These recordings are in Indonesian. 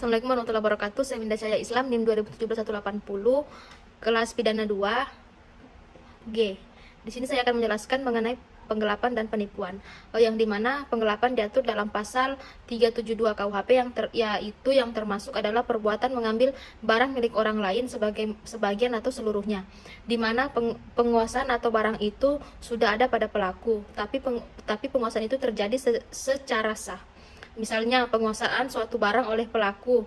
Assalamualaikum warahmatullahi wabarakatuh. Saya Minda Cahaya Islam, NIM 2017-180, kelas pidana 2, G. Di sini saya akan menjelaskan mengenai penggelapan dan penipuan, yang dimana penggelapan diatur dalam pasal 372 KUHP yaitu yang termasuk adalah perbuatan mengambil barang milik orang lain sebagian atau seluruhnya, dimana penguasaan atau barang itu sudah ada pada pelaku, tapi penguasaan itu terjadi secara sah. Misalnya penguasaan suatu barang oleh pelaku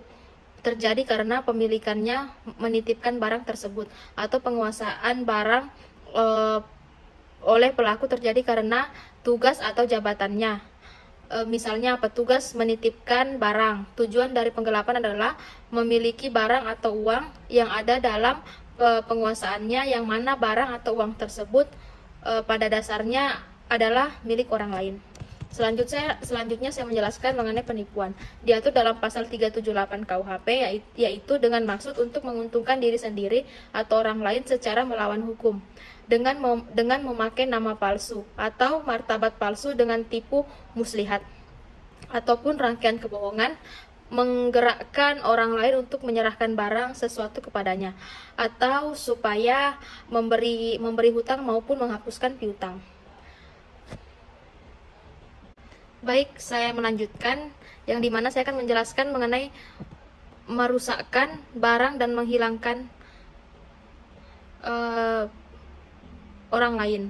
terjadi karena pemilikannya menitipkan barang tersebut, atau penguasaan barang oleh pelaku terjadi karena tugas atau jabatannya. Misalnya petugas menitipkan barang. Tujuan dari penggelapan adalah memiliki barang atau uang yang ada dalam penguasaannya, yang mana barang atau uang tersebut pada dasarnya adalah milik orang lain. Selanjutnya saya menjelaskan mengenai penipuan. Diatur dalam pasal 378 KUHP, yaitu dengan maksud untuk menguntungkan diri sendiri atau orang lain secara melawan hukum dengan memakai nama palsu atau martabat palsu dengan tipu muslihat ataupun rangkaian kebohongan, menggerakkan orang lain untuk menyerahkan barang sesuatu kepadanya, atau supaya memberi hutang maupun menghapuskan piutang. Baik, saya melanjutkan, yang dimana saya akan menjelaskan mengenai merusakkan barang dan menghilangkan orang lain.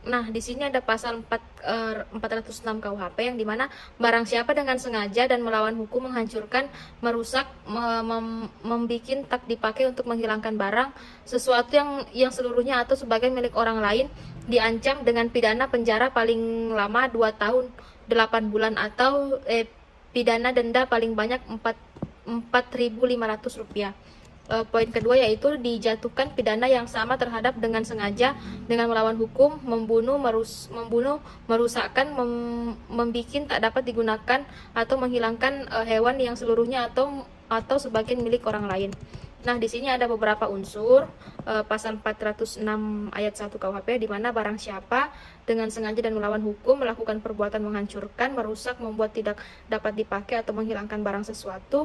Nah, di sini ada pasal 406 KUHP, yang dimana barang siapa dengan sengaja dan melawan hukum menghancurkan, merusak, membikin tak dipakai untuk menghilangkan barang, sesuatu yang seluruhnya atau sebagian milik orang lain, diancam dengan pidana penjara paling lama 2 tahun 8 bulan atau pidana denda paling banyak Rp4.500. Poin kedua yaitu dijatuhkan pidana yang sama terhadap dengan sengaja, dengan melawan hukum, membunuh, merusakkan, membikin tak dapat digunakan atau menghilangkan hewan yang seluruhnya atau sebagian milik orang lain. Nah, di sini ada beberapa unsur pasal 406 ayat 1 KUHP, di mana barang siapa dengan sengaja dan melawan hukum melakukan perbuatan menghancurkan, merusak, membuat tidak dapat dipakai atau menghilangkan barang sesuatu,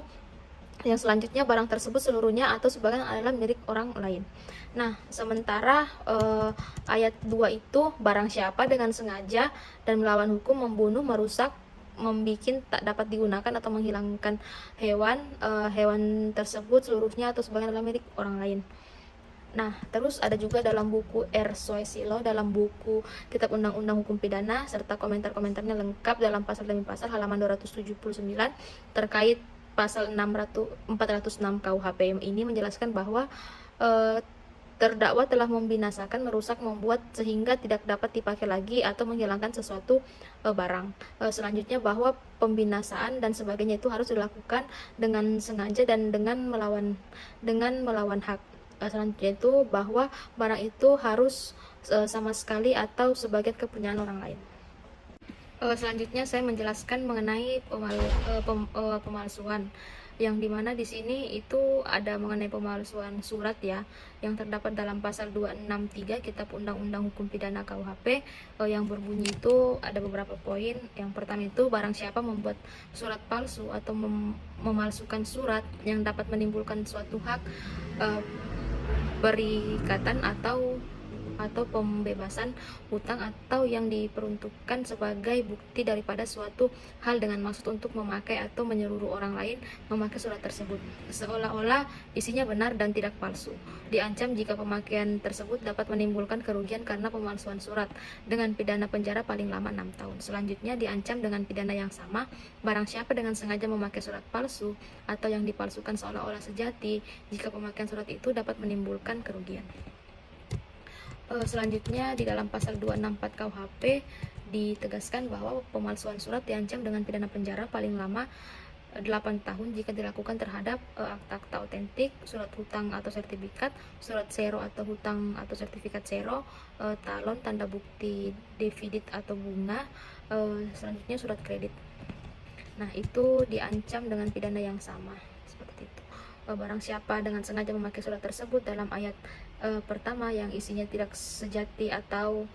yang selanjutnya barang tersebut seluruhnya atau sebagian adalah milik orang lain. Nah, sementara ayat 2 itu barang siapa dengan sengaja dan melawan hukum membunuh, merusak, membikin tak dapat digunakan atau menghilangkan hewan tersebut seluruhnya atau sebagian adalah milik orang lain. Nah, terus ada juga dalam buku R. Soesilo, dalam buku Kitab Undang-Undang Hukum Pidana, serta komentar-komentarnya lengkap dalam pasal demi pasal, halaman 279, terkait pasal 406 KUHP ini menjelaskan bahwa terdakwa telah membinasakan, merusak, membuat sehingga tidak dapat dipakai lagi atau menghilangkan sesuatu barang. Selanjutnya bahwa pembinasaan dan sebagainya itu harus dilakukan dengan sengaja dan dengan melawan hak. Selanjutnya itu bahwa barang itu harus sama sekali atau sebagian kepunyaan orang lain. Selanjutnya saya menjelaskan mengenai pemalsuan, yang dimana di sini itu ada mengenai pemalsuan surat ya, yang terdapat dalam pasal 263 Kitab Undang-Undang Hukum Pidana KUHP, yang berbunyi itu ada beberapa poin. Yang pertama itu barang siapa membuat surat palsu atau memalsukan surat yang dapat menimbulkan suatu hak perikatan atau pembebasan hutang, atau yang diperuntukkan sebagai bukti daripada suatu hal dengan maksud untuk memakai atau menyuruh orang lain memakai surat tersebut seolah-olah isinya benar dan tidak palsu, diancam jika pemakaian tersebut dapat menimbulkan kerugian karena pemalsuan surat dengan pidana penjara paling lama 6 tahun. Selanjutnya diancam dengan pidana yang sama barang siapa dengan sengaja memakai surat palsu atau yang dipalsukan seolah-olah sejati jika pemakaian surat itu dapat menimbulkan kerugian. Selanjutnya di dalam pasal 264 KUHP ditegaskan bahwa pemalsuan surat diancam dengan pidana penjara paling lama 8 tahun jika dilakukan terhadap akta-akta otentik, surat hutang atau sertifikat, surat sero atau hutang atau sertifikat sero, talon, tanda bukti defisit atau bunga, selanjutnya surat kredit. Nah, itu diancam dengan pidana yang sama seperti itu. Barang siapa dengan sengaja memakai surat tersebut dalam ayat pertama yang isinya tidak sejati atau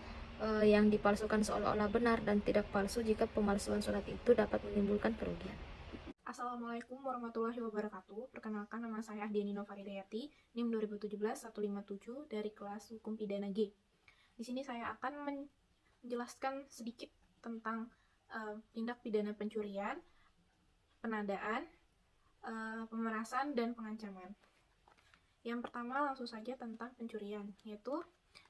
yang dipalsukan seolah-olah benar dan tidak palsu jika pemalsuan surat itu dapat menimbulkan kerugian. Assalamualaikum warahmatullahi wabarakatuh. Perkenalkan, nama saya Ahdiani Nova Hidayati, NIM 2017-157 dari kelas Hukum Pidana G. Di sini saya akan menjelaskan sedikit tentang tindak pidana pencurian, penodaan, pemerasan, dan pengancaman. Yang pertama langsung saja tentang pencurian, yaitu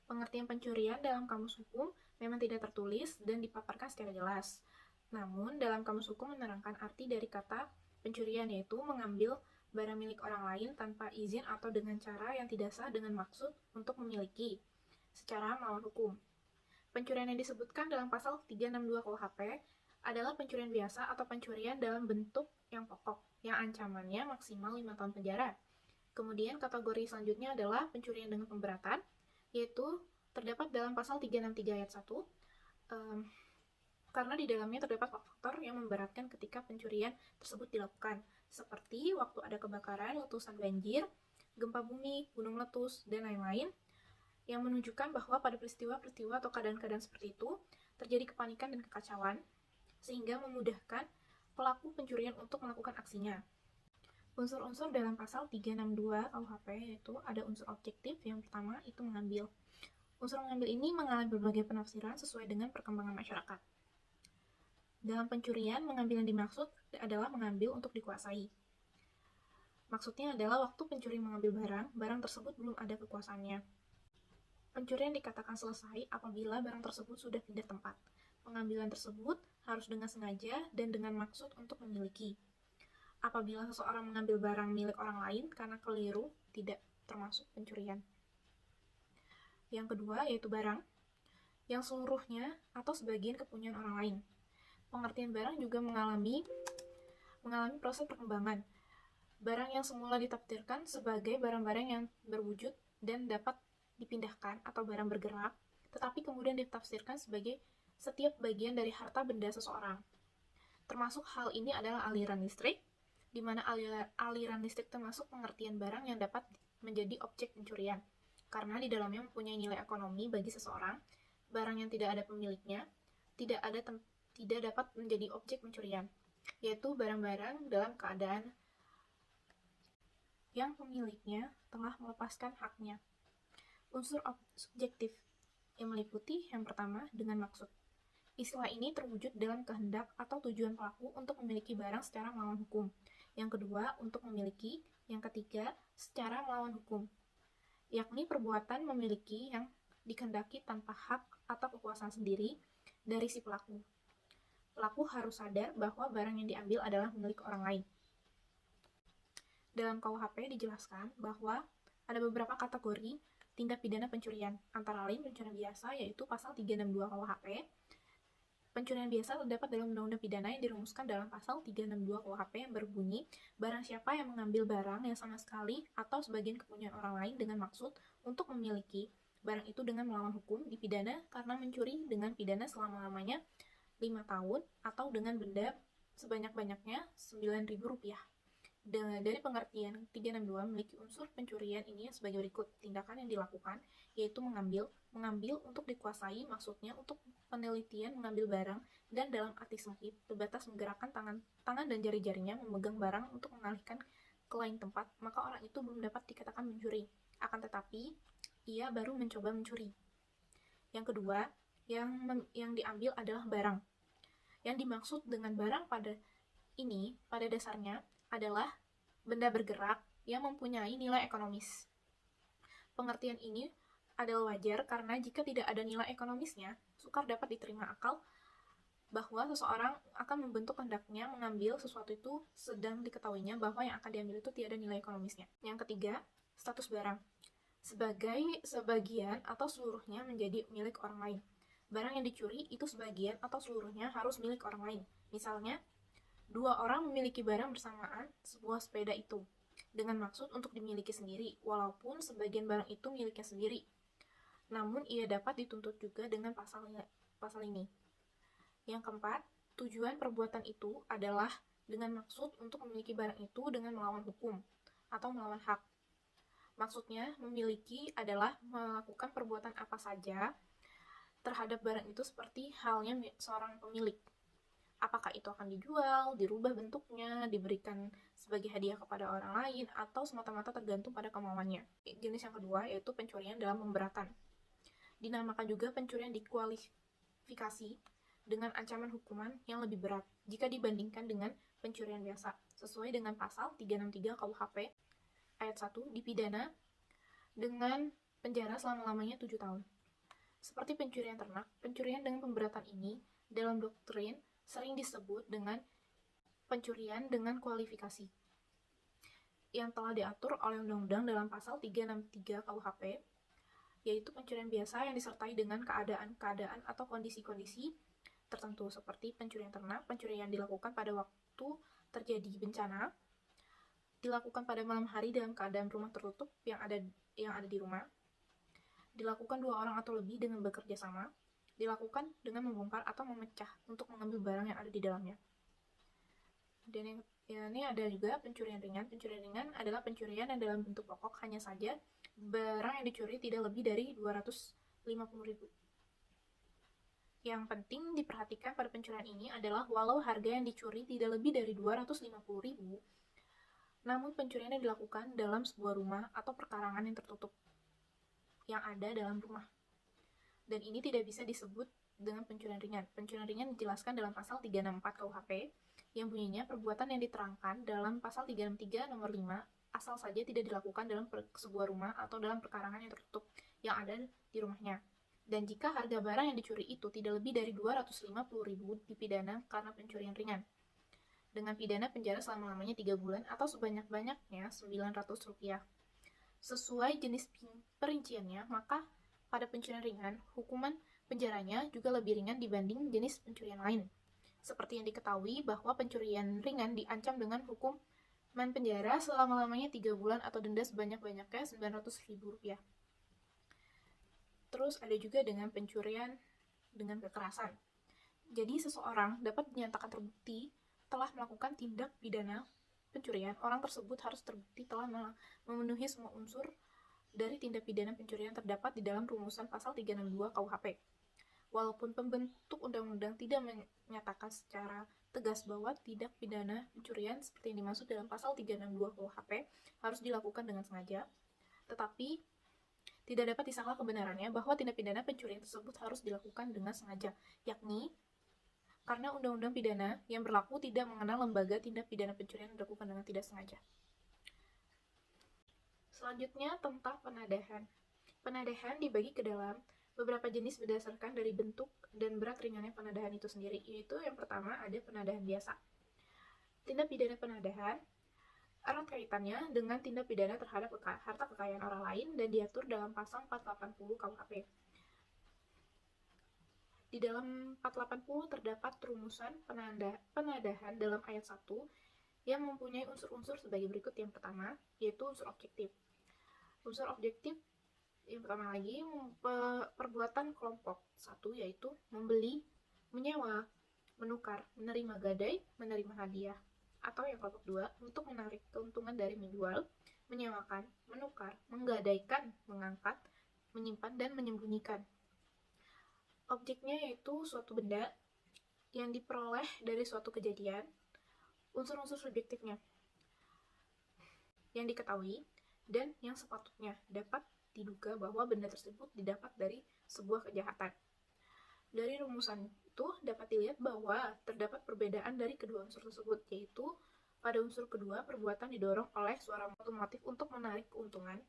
pengertian pencurian dalam kamus hukum memang tidak tertulis dan dipaparkan secara jelas. Namun, dalam kamus hukum menerangkan arti dari kata pencurian, yaitu mengambil barang milik orang lain tanpa izin atau dengan cara yang tidak sah dengan maksud untuk memiliki secara melawan hukum. Pencurian yang disebutkan dalam pasal 362 KUHP adalah pencurian biasa atau pencurian dalam bentuk yang pokok, yang ancamannya maksimal 5 tahun penjara. Kemudian kategori selanjutnya adalah pencurian dengan pemberatan, yaitu terdapat dalam pasal 363 ayat 1, karena di dalamnya terdapat faktor yang memberatkan ketika pencurian tersebut dilakukan, seperti waktu ada kebakaran, letusan banjir, gempa bumi, gunung meletus, dan lain-lain, yang menunjukkan bahwa pada peristiwa-peristiwa atau keadaan-keadaan seperti itu, terjadi kepanikan dan kekacauan, sehingga memudahkan pelaku pencurian untuk melakukan aksinya. Unsur-unsur dalam pasal 362 KUHP yaitu ada unsur objektif, yang pertama itu mengambil. Unsur mengambil ini mengalami berbagai penafsiran sesuai dengan perkembangan masyarakat. Dalam pencurian, mengambil yang dimaksud adalah mengambil untuk dikuasai. Maksudnya adalah waktu pencuri mengambil barang tersebut belum ada kekuasaannya. Pencurian dikatakan selesai apabila barang tersebut sudah pindah tempat. Pengambilan tersebut harus dengan sengaja dan dengan maksud untuk memiliki. Apabila seseorang mengambil barang milik orang lain karena keliru, tidak termasuk pencurian. Yang kedua yaitu barang yang seluruhnya atau sebagian kepunyaan orang lain. Pengertian barang juga mengalami proses perkembangan. Barang yang semula ditafsirkan sebagai barang-barang yang berwujud dan dapat dipindahkan atau barang bergerak, tetapi kemudian ditafsirkan sebagai setiap bagian dari harta benda seseorang. Termasuk hal ini adalah aliran listrik, di mana aliran listrik termasuk pengertian barang yang dapat menjadi objek pencurian, karena di dalamnya mempunyai nilai ekonomi bagi seseorang. Barang yang tidak ada pemiliknya tidak dapat menjadi objek pencurian, yaitu barang-barang dalam keadaan yang pemiliknya telah melepaskan haknya. Unsur subjektif yang meliputi yang pertama dengan maksud. Istilah ini terwujud dalam kehendak atau tujuan pelaku untuk memiliki barang secara melawan hukum. Yang kedua, untuk memiliki. Yang ketiga, secara melawan hukum, yakni perbuatan memiliki yang dikehendaki tanpa hak atau kekuasaan sendiri dari si pelaku. Pelaku harus sadar bahwa barang yang diambil adalah milik orang lain. Dalam KUHP dijelaskan bahwa ada beberapa kategori tindak pidana pencurian, antara lain pencurian biasa, yaitu pasal 362 KUHP. Pencurian biasa terdapat dalam Undang-Undang Pidana yang dirumuskan dalam pasal 362 KUHP yang berbunyi, barang siapa yang mengambil barang yang sama sekali atau sebagian kepunyaan orang lain dengan maksud untuk memiliki barang itu dengan melawan hukum, dipidana karena mencuri dengan pidana selama-lamanya 5 tahun atau dengan benda sebanyak-banyaknya Rp9.000. Dari pengertian 362 memiliki unsur pencurian ini sebagai berikut. Tindakan yang dilakukan yaitu mengambil untuk dikuasai, maksudnya untuk penelitian mengambil barang dan dalam arti sempit berbatas menggerakkan tangan dan jari-jarinya memegang barang untuk mengalihkan ke lain tempat, maka orang itu belum dapat dikatakan mencuri. Akan tetapi ia baru mencoba mencuri. Yang kedua, yang diambil adalah barang. Yang dimaksud dengan barang pada dasarnya adalah benda bergerak yang mempunyai nilai ekonomis. Pengertian ini adalah wajar karena jika tidak ada nilai ekonomisnya, sukar dapat diterima akal bahwa seseorang akan membentuk hendaknya mengambil sesuatu itu sedang diketahuinya bahwa yang akan diambil itu tidak ada nilai ekonomisnya. Yang ketiga, status barang. Sebagian atau seluruhnya menjadi milik orang lain. Barang yang dicuri itu sebagian atau seluruhnya harus milik orang lain. Misalnya, 2 orang memiliki barang bersamaan sebuah sepeda itu, dengan maksud untuk dimiliki sendiri, walaupun sebagian barang itu miliknya sendiri. Namun, ia dapat dituntut juga dengan pasal ini. Yang keempat, tujuan perbuatan itu adalah dengan maksud untuk memiliki barang itu dengan melawan hukum atau melawan hak. Maksudnya, memiliki adalah melakukan perbuatan apa saja terhadap barang itu seperti halnya seorang pemilik. Apakah itu akan dijual, dirubah bentuknya, diberikan sebagai hadiah kepada orang lain, atau semata-mata tergantung pada kemauannya. Jenis yang kedua yaitu pencurian dalam pemberatan. Dinamakan juga pencurian dikualifikasi dengan ancaman hukuman yang lebih berat jika dibandingkan dengan pencurian biasa. Sesuai dengan pasal 363 KUHP ayat 1 dipidana dengan penjara selama-lamanya 7 tahun. Seperti pencurian ternak, pencurian dengan pemberatan ini dalam doktrin sering disebut dengan pencurian dengan kualifikasi yang telah diatur oleh undang-undang dalam pasal 363 KUHP, yaitu pencurian biasa yang disertai dengan keadaan-keadaan atau kondisi-kondisi tertentu seperti pencurian ternak, pencurian dilakukan pada waktu terjadi bencana, dilakukan pada malam hari dalam keadaan rumah tertutup yang ada di rumah, dilakukan 2 orang atau lebih dengan bekerja sama, dilakukan dengan membongkar atau memecah untuk mengambil barang yang ada di dalamnya. Dan ini ada juga pencurian ringan. Pencurian ringan adalah pencurian yang dalam bentuk pokok hanya saja barang yang dicuri tidak lebih dari 250.000. Yang penting diperhatikan pada pencurian ini adalah walau harga yang dicuri tidak lebih dari 250.000, namun pencurian yang dilakukan dalam sebuah rumah atau perkarangan yang tertutup yang ada dalam rumah. Dan ini tidak bisa disebut dengan pencurian ringan. Pencurian ringan dijelaskan dalam pasal 364 KUHP yang bunyinya perbuatan yang diterangkan dalam pasal 363 nomor 5 asal saja tidak dilakukan dalam sebuah rumah atau dalam perkarangan yang tertutup yang ada di rumahnya. Dan jika harga barang yang dicuri itu tidak lebih dari 250.000 dipidana karena pencurian ringan dengan pidana penjara selama-lamanya 3 bulan atau sebanyak-banyaknya Rp900. Sesuai jenis perinciannya, maka pada pencurian ringan, hukuman penjaranya juga lebih ringan dibanding jenis pencurian lain. Seperti yang diketahui bahwa pencurian ringan diancam dengan hukuman penjara selama-lamanya 3 bulan atau denda sebanyak-banyaknya Rp900.000. Terus ada juga dengan pencurian dengan kekerasan. Jadi seseorang dapat dinyatakan terbukti telah melakukan tindak pidana pencurian. Orang tersebut harus terbukti telah memenuhi semua unsur dari tindak pidana pencurian terdapat di dalam rumusan pasal 362 KUHP. Walaupun pembentuk undang-undang tidak menyatakan secara tegas bahwa tindak pidana pencurian seperti yang dimaksud dalam pasal 362 KUHP harus dilakukan dengan sengaja, tetapi tidak dapat disangkal kebenarannya bahwa tindak pidana pencurian tersebut harus dilakukan dengan sengaja, yakni karena undang-undang pidana yang berlaku tidak mengenal lembaga tindak pidana pencurian yang dilakukan dengan tidak sengaja. Selanjutnya tentang penadahan. Penadahan dibagi ke dalam beberapa jenis berdasarkan dari bentuk dan berat ringannya penadahan itu sendiri, yaitu yang pertama ada penadahan biasa. Tindak pidana penadahan erat kaitannya dengan tindak pidana terhadap harta kekayaan orang lain dan diatur dalam pasal 480 KUHP. Di dalam 480 terdapat rumusan penadahan dalam ayat 1 yang mempunyai unsur-unsur sebagai berikut. Yang pertama, yaitu unsur objektif. Unsur objektif yang pertama lagi, perbuatan kelompok. 1, yaitu membeli, menyewa, menukar, menerima gadai, menerima hadiah. Atau yang kelompok 2, untuk menarik keuntungan dari menjual, menyewakan, menukar, menggadaikan, mengangkat, menyimpan, dan menyembunyikan. Objeknya yaitu suatu benda yang diperoleh dari suatu kejadian. Unsur-unsur subjektifnya yang diketahui dan yang sepatutnya dapat diduga bahwa benda tersebut didapat dari sebuah kejahatan. Dari rumusan itu dapat dilihat bahwa terdapat perbedaan dari kedua unsur tersebut, yaitu pada unsur kedua perbuatan didorong oleh suatu motif untuk menarik keuntungan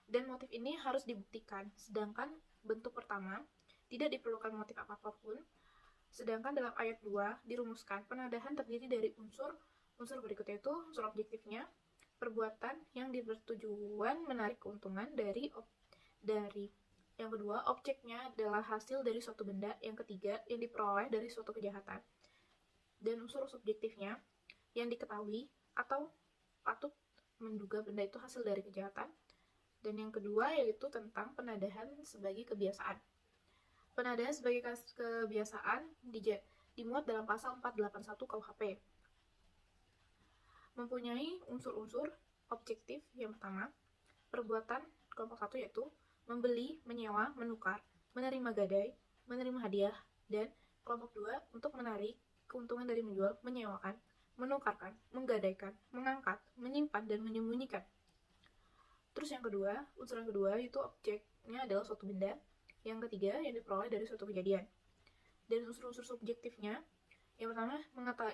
dan motif ini harus dibuktikan, sedangkan bentuk pertama tidak diperlukan motif apapun. Sedangkan dalam ayat 2 dirumuskan penadahan terdiri dari unsur berikut, yaitu unsur objektifnya, perbuatan yang bertujuan menarik keuntungan dari yang kedua, objeknya adalah hasil dari suatu benda. Yang ketiga, yang diperoleh dari suatu kejahatan. Dan unsur subjektifnya yang diketahui atau patut menduga benda itu hasil dari kejahatan. Dan yang kedua yaitu tentang penadahan sebagai kebiasaan. Penadahan sebagai kebiasaan dimuat dalam pasal 481 KUHP. Mempunyai unsur-unsur objektif. Yang pertama, perbuatan kelompok 1 yaitu membeli, menyewa, menukar, menerima gadai, menerima hadiah, dan kelompok 2 untuk menarik keuntungan dari menjual, menyewakan, menukarkan, menggadaikan, mengangkat, menyimpan, dan menyembunyikan. Terus yang kedua, unsur yang kedua itu objeknya adalah suatu benda. Yang ketiga, yang diperoleh dari suatu kejadian. Dan unsur-unsur subjektifnya, yang pertama,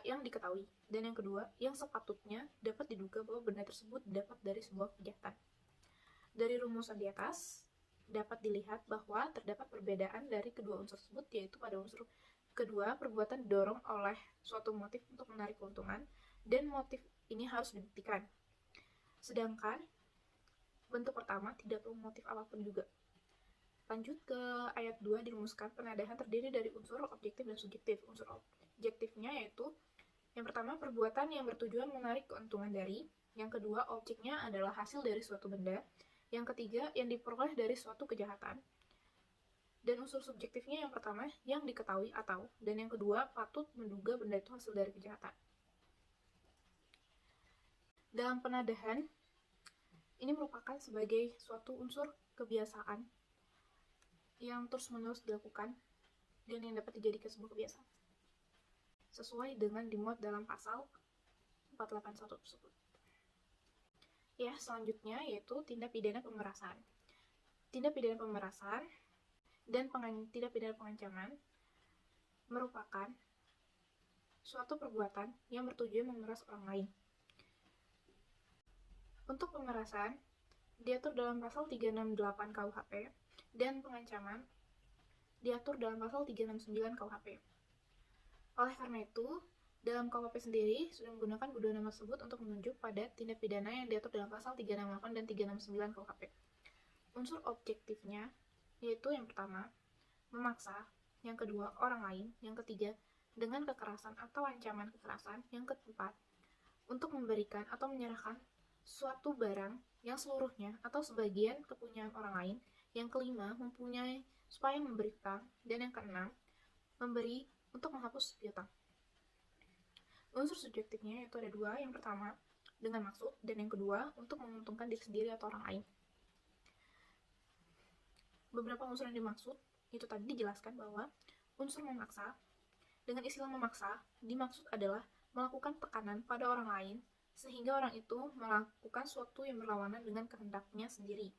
yang diketahui. Dan yang kedua, yang sepatutnya dapat diduga bahwa benda tersebut dapat dari sebuah kejahatan. Dari rumusan di atas, dapat dilihat bahwa terdapat perbedaan dari kedua unsur tersebut, yaitu pada unsur kedua, perbuatan didorong oleh suatu motif untuk menarik keuntungan, dan motif ini harus dibuktikan. Sedangkan bentuk pertama tidak perlu motif apapun juga. Lanjut ke ayat 2, dirumuskan penadahan terdiri dari unsur objektif dan subjektif. Unsur objektifnya yaitu yang pertama, perbuatan yang bertujuan menarik keuntungan dari. Yang kedua, objeknya adalah hasil dari suatu benda. Yang ketiga, yang diperoleh dari suatu kejahatan. Dan unsur subjektifnya yang pertama, yang diketahui atau. Dan yang kedua, patut menduga benda itu hasil dari kejahatan. Dalam penadahan, ini merupakan sebagai suatu unsur kebiasaan yang terus-menerus dilakukan dan yang dapat dijadikan sebuah kebiasaan sesuai dengan dimuat dalam pasal 481 tersebut. Ya, selanjutnya yaitu tindak pidana pemerasan. Tindak pidana pemerasan dan tindak pidana pengancaman merupakan suatu perbuatan yang bertujuan memeras orang lain. Untuk pemerasan diatur dalam pasal 368 KUHP dan pengancaman diatur dalam pasal 369 KUHP. Oleh karena itu, dalam KUHP sendiri sudah menggunakan kedua nama tersebut untuk menunjuk pada tindak pidana yang diatur dalam pasal 368 dan 369 KUHP. Unsur objektifnya yaitu yang pertama, memaksa, yang kedua, orang lain, yang ketiga, dengan kekerasan atau ancaman kekerasan, yang keempat, untuk memberikan atau menyerahkan suatu barang yang seluruhnya atau sebagian kepunyaan orang lain, yang kelima, mempunyai supaya memberi hutang, dan yang keenam, memberi untuk menghapus piutang. Unsur subjektifnya yaitu ada dua, yang pertama dengan maksud, dan yang kedua untuk menguntungkan diri sendiri atau orang lain. Beberapa unsur yang dimaksud itu tadi dijelaskan bahwa unsur memaksa, dengan istilah memaksa dimaksud adalah melakukan tekanan pada orang lain sehingga orang itu melakukan sesuatu yang berlawanan dengan kehendaknya sendiri.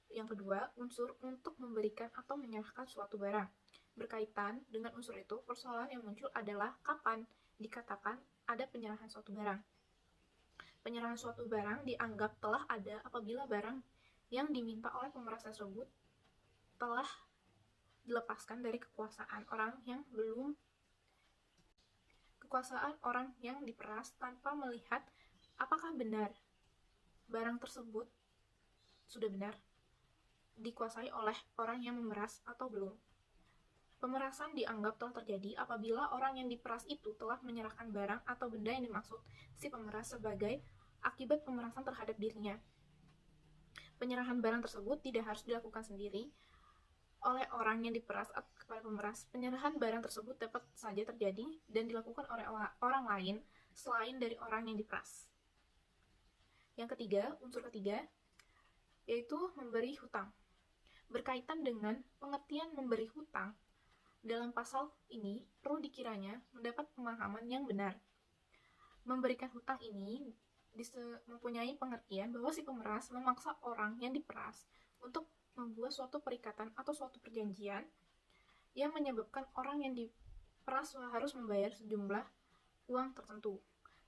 Yang kedua, unsur untuk memberikan atau menyerahkan suatu barang. Berkaitan dengan unsur itu, persoalan yang muncul adalah kapan dikatakan ada penyerahan suatu barang. Penyerahan suatu barang dianggap telah ada apabila barang yang diminta oleh pemeras tersebut telah dilepaskan dari kekuasaan orang yang diperas tanpa melihat apakah benar barang tersebut sudah benar dikuasai oleh orang yang memeras atau belum. Pemerasan dianggap telah terjadi apabila orang yang diperas itu telah menyerahkan barang atau benda yang dimaksud si pemeras sebagai akibat pemerasan terhadap dirinya. Penyerahan barang tersebut tidak harus dilakukan sendiri oleh orang yang diperas kepada pemeras. Penyerahan barang tersebut dapat saja terjadi dan dilakukan oleh orang lain selain dari orang yang diperas. Yang ketiga, unsur ketiga, yaitu memberi hutang. Berkaitan dengan pengertian memberi hutang, dalam pasal ini perlu dikiranya mendapat pemahaman yang benar. Memberikan hutang ini mempunyai pengertian bahwa si pemeras memaksa orang yang diperas untuk membuat suatu perikatan atau suatu perjanjian yang menyebabkan orang yang diperas harus membayar sejumlah uang tertentu.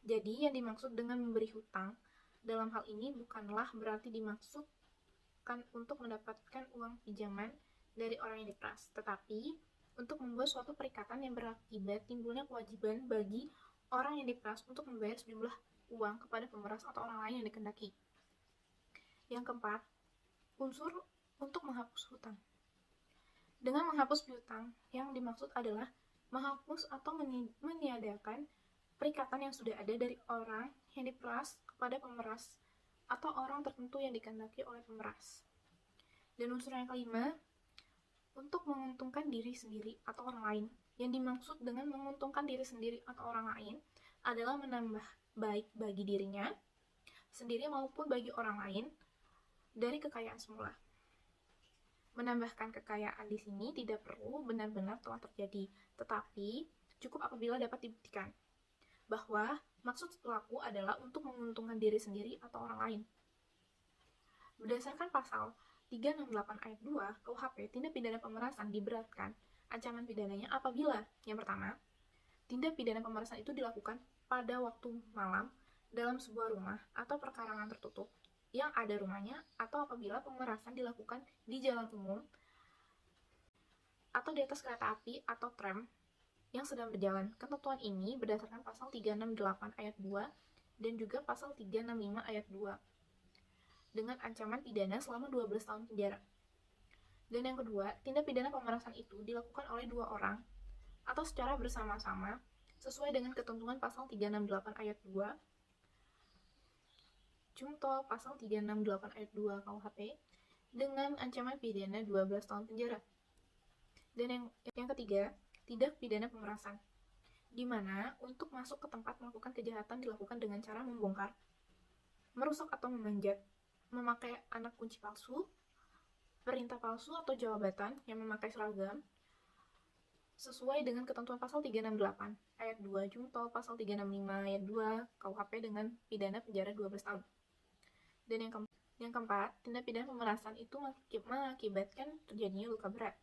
Jadi yang dimaksud dengan memberi hutang dalam hal ini bukanlah berarti dimaksudkan untuk mendapatkan uang pinjaman dari orang yang diperas, tetapi untuk membuat suatu perikatan yang berakibat timbulnya kewajiban bagi orang yang diperas untuk membayar sejumlah uang kepada pemeras atau orang lain yang dikehendaki. Yang keempat, unsur untuk menghapus hutang. Dengan menghapus piutang, yang dimaksud adalah menghapus atau meniadakan perikatan yang sudah ada dari orang yang diperas kepada pemeras atau orang tertentu yang dikehendaki oleh pemeras. Dan unsur yang kelima, untuk menguntungkan diri sendiri atau orang lain. Yang dimaksud dengan menguntungkan diri sendiri atau orang lain adalah menambah baik bagi dirinya sendiri maupun bagi orang lain dari kekayaan semula. Menambahkan kekayaan di sini tidak perlu benar-benar telah terjadi, tetapi cukup apabila dapat dibuktikan bahwa maksud pelaku adalah untuk menguntungkan diri sendiri atau orang lain. Berdasarkan pasal 368 ayat 2 KUHP, tindak pidana pemerasan diberatkan ancaman pidananya apabila yang pertama, tindak pidana pemerasan itu dilakukan pada waktu malam dalam sebuah rumah atau perkarangan tertutup yang ada rumahnya, atau apabila pemerasan dilakukan di jalan umum atau di atas kereta api atau tram yang sedang berjalan. Ketentuan ini berdasarkan pasal 368 ayat 2 dan juga pasal 365 ayat 2 dengan ancaman pidana selama 12 tahun penjara. Dan yang kedua, tindak pidana pemerasan itu dilakukan oleh dua orang atau secara bersama-sama sesuai dengan ketentuan pasal 368 ayat 2 Junto pasal 368 ayat 2 KUHP dengan ancaman pidana 12 tahun penjara. Dan yang ketiga, tindak pidana pemerasan, di mana untuk masuk ke tempat melakukan kejahatan dilakukan dengan cara membongkar, merusak atau memanjat, memakai anak kunci palsu, perintah palsu atau jabatan yang memakai seragam, sesuai dengan ketentuan pasal 368 ayat 2 Junto pasal 365 ayat 2 KUHP dengan pidana penjara 12 tahun. Dan yang keempat, tindak pidana pemerasan itu mengakibatkan terjadinya luka berat.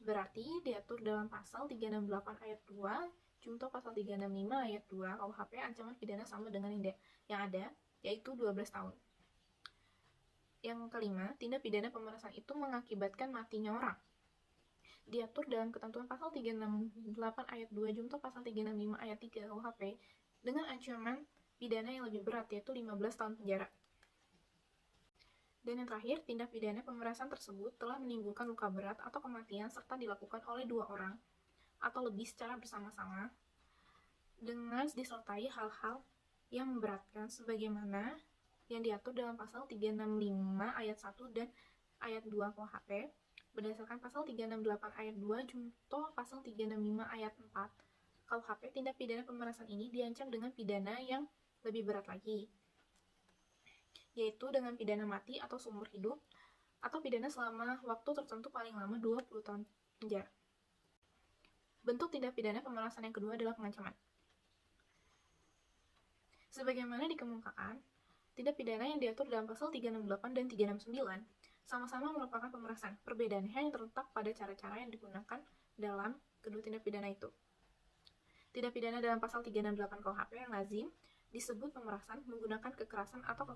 Berarti diatur dalam pasal 368 ayat 2 Junto pasal 365 ayat 2 KUHP ancaman pidana sama dengan yang ada, yaitu 12 tahun. Yang kelima, tindak pidana pemerasan itu mengakibatkan matinya orang. Diatur dalam ketentuan pasal 368 ayat 2 Junto pasal 365 ayat 3 KUHP dengan ancaman pidana yang lebih berat, yaitu 15 tahun penjara. Dan yang terakhir, tindak pidana pemerasan tersebut telah menimbulkan luka berat atau kematian serta dilakukan oleh dua orang atau lebih secara bersama-sama dengan disertai hal-hal yang memberatkan sebagaimana yang diatur dalam pasal 365 ayat 1 dan ayat 2 KUHP berdasarkan pasal 368 ayat 2 Junto pasal 365 ayat 4 KUHP. Tindak pidana pemerasan ini diancam dengan pidana yang lebih berat lagi, yaitu dengan pidana mati atau seumur hidup atau pidana selama waktu tertentu paling lama 20 tahun penjara. Bentuk tindak pidana pemerasan yang kedua adalah pengancaman. Sebagaimana dikemukakan, tindak pidana yang diatur dalam pasal 368 dan 369 sama-sama merupakan pemerasan. Perbedaannya hanya terletak pada cara-cara yang digunakan dalam kedua tindak pidana itu. Tindak pidana dalam pasal 368 KUHP yang lazim disebut pemerasan menggunakan kekerasan atau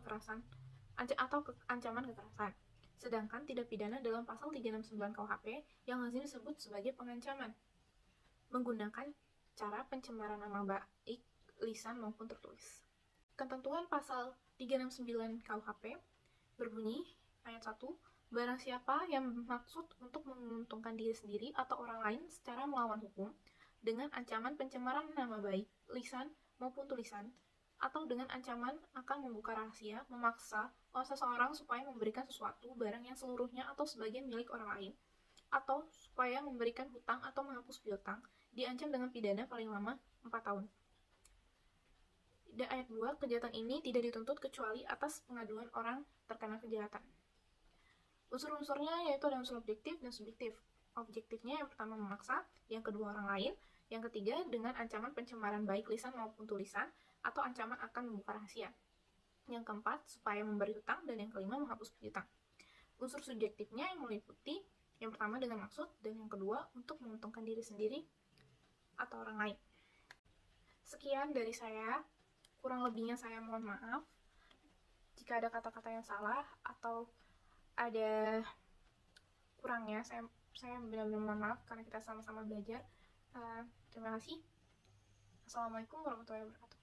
ancaman kekerasan. Sedangkan tindak pidana dalam pasal 369 KUHP yang lazim disebut sebagai pengancaman menggunakan cara pencemaran nama baik lisan maupun tertulis. Ketentuan pasal 369 KUHP berbunyi ayat 1, barang siapa yang bermaksud untuk menguntungkan diri sendiri atau orang lain secara melawan hukum dengan ancaman pencemaran nama baik lisan maupun tulisan atau dengan ancaman akan membuka rahasia, memaksa seseorang supaya memberikan sesuatu, barang yang seluruhnya atau sebagian milik orang lain, atau supaya memberikan hutang atau menghapus piutang, diancam dengan pidana paling lama 4 tahun. Dan ayat 2, kejahatan ini tidak dituntut kecuali atas pengaduan orang terkena kejahatan. Unsur-unsurnya yaitu ada unsur objektif dan subjektif. Objektifnya yang pertama memaksa, yang kedua orang lain, yang ketiga dengan ancaman pencemaran baik lisan maupun tulisan, atau ancaman akan membuka rahasia. Yang keempat, supaya memberi hutang, dan yang kelima, menghapus piutang. Unsur subjektifnya yang meliputi yang pertama dengan maksud, dan yang kedua untuk menguntungkan diri sendiri atau orang lain. Sekian dari saya, kurang lebihnya saya mohon maaf jika ada kata-kata yang salah atau ada kurangnya. Saya benar-benar mohon maaf karena kita sama-sama belajar. Terima kasih. Assalamualaikum warahmatullahi wabarakatuh.